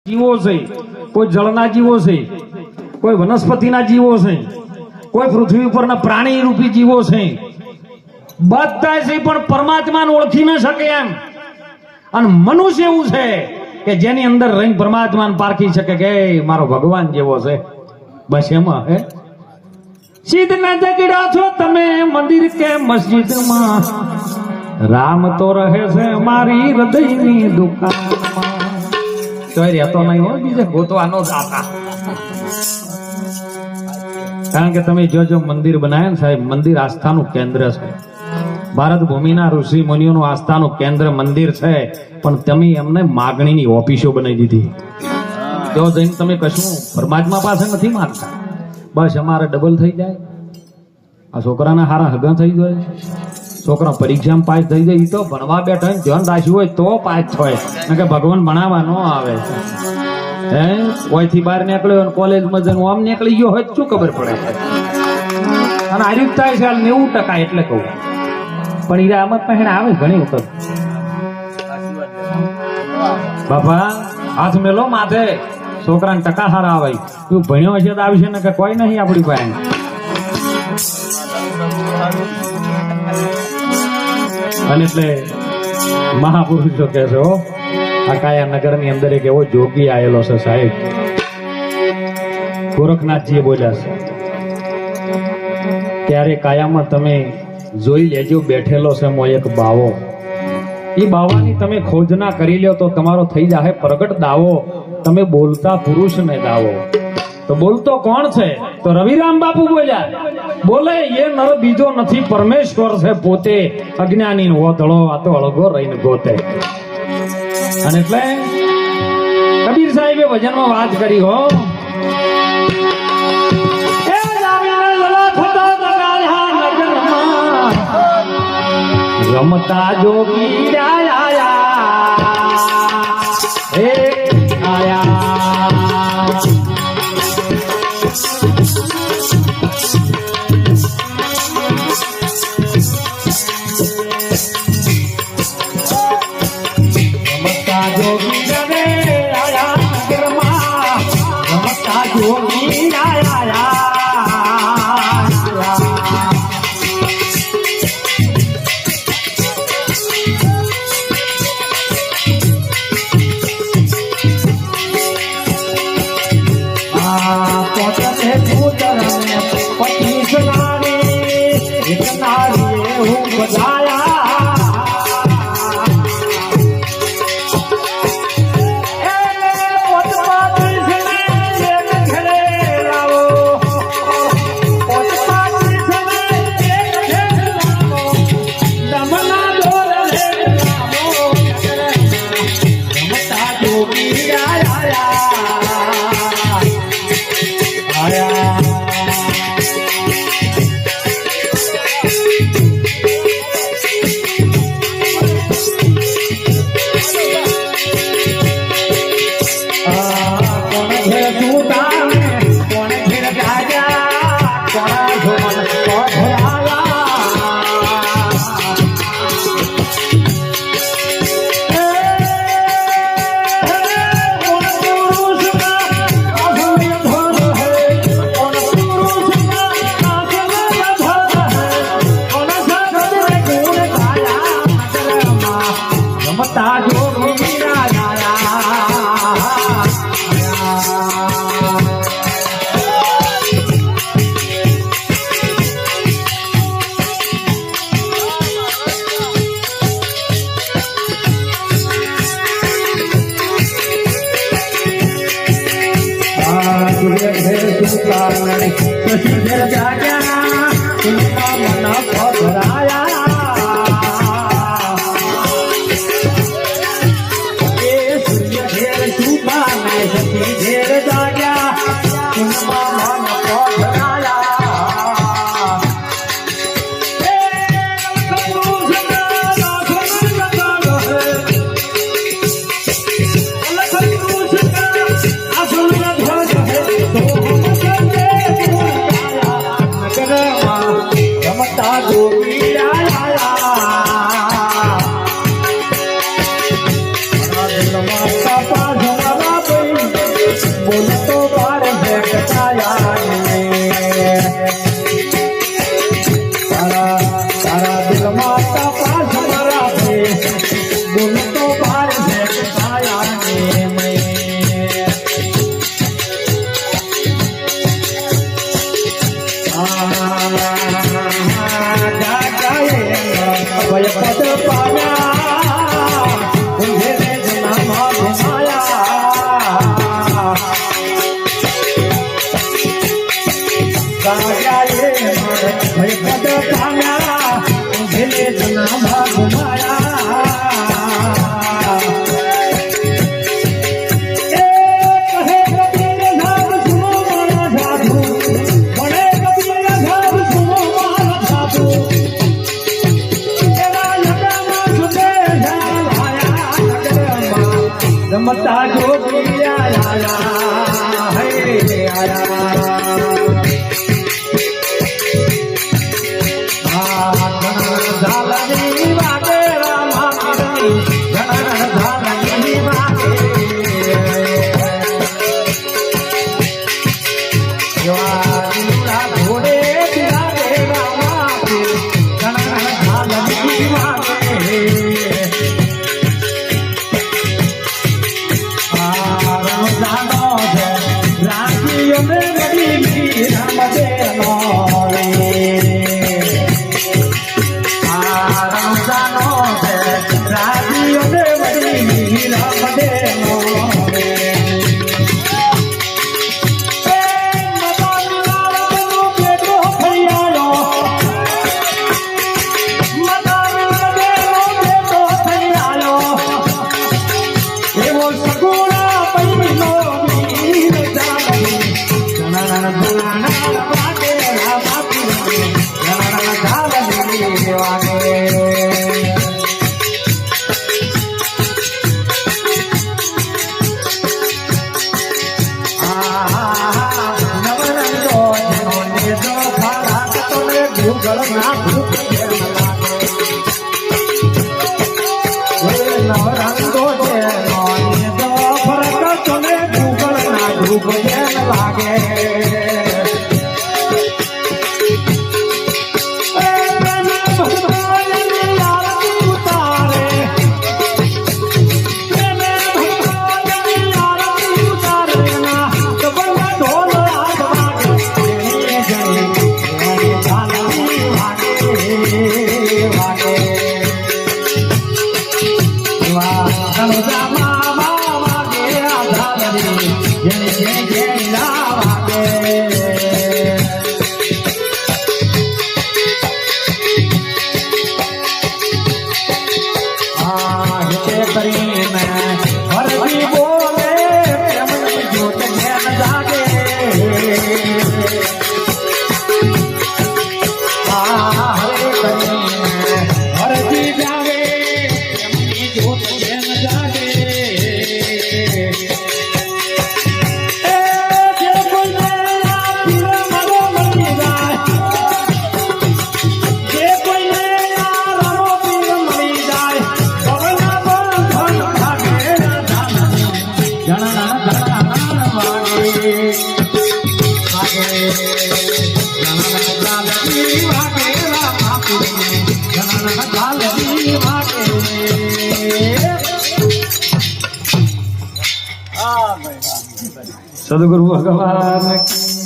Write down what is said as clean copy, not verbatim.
જીવો છે, કોઈ જળના જીવો છે, કોઈ વનસ્પતિના જીવો છે, કોઈ પૃથ્વી ઉપરના પ્રાણી રૂપી જીવો છે, બધા છે પણ પરમાત્માને ઓળખી ન શકે એમ. અને મનુષ્ય એવું છે કે જેની અંદર રહીને પરમાત્માને પારખી શકે કે મારો ભગવાન જેવો છે. બસ એમાં હે સીધ ના જગડ્યા છો તમે મંદિર કે મસ્જિદમાં, રામ તો રહે છે મારી હૃદયની દુકાનમાં. તો રહેતો નહીં હોય બીજે ગોતવાનો જાતા. કારણ કે તમે જો મંદિર બનાવ્યા ને સાહેબ, મંદિર આસ્થાનું કેન્દ્ર છે. ભારત ભૂમિના ઋષિ મુનિઓનું આસ્થાનું કેન્દ્ર મંદિર છે, પણ તમે એમને માગણીની ઓફિસો બનાવી દીધી. જો જઈને તમે કશું પરમાત્મા પાસે નથી માંગતા, બસ અમારે ડબલ થઈ જાય, આ છોકરાના હારા હગા થઈ જાય, છોકરા પરીક્ષામાં પાસ થઈ જાય, તો ભણવા બેઠા ધ્યાન રાખ્યું હોય તો પાસ થાય, કે ભગવાન ભણાવવા ન આવે. હે ઓયથી બહાર નીકળ્યો કોલેજમાં જઈને આમ નીકળી ગયો હોય શું ખબર પડે. અને આર્યું થાય છે 90% એટલે કહું. પણ હીરા આમાં પહેણ આવે ઘણી વખત. બાપા હાથ મેલો માથે, છોકરાને ટકા હારા આવે. તું ભણ્યો હશે તો આવશે ને કે કોઈ નહીં આપણી પાસે. અને એટલે મહાપુરુષો કે છે આ કાયા નગર ની અંદર એક એવો જોગી આવેલો છે સાહેબ, ગોરખનાથજી બોલ્યા છે ત્યારે કાયામાં તમે જોઈ લેજો બેઠેલો છે મો એક બાવો. એ બાવાની તમે ખોજના કરી લ્યો તો તમારો થઈ જાય પ્રગટ દાવો. તમે બોલતા પુરુષને દાવો. તો બોલતો કોણ છે? તો રવિરામ બાપુ બોલ્યા, બોલે એ નર બીજો નથી પરમેશ્વર છે પોતે, અજ્ઞાની ઓતળો આ તો અળગો રહીને ગોતે. અને એટલે કબીર સાહેબે ભજનમાં વાત કરી હો, રમતા જોગી રમતા જોગી આયા હે ઝાલની વાગે રામા પીરની ઝાલની વાગે જવાનીના ઘોડે બિરાજે રામા પીર ઝાલની વાગે રામદાનો છે રાજીઓ ને વડી રામદેનો રામદાનો છે રાજીઓ ને વડી રામદેનો સદગુરુ ભગવાન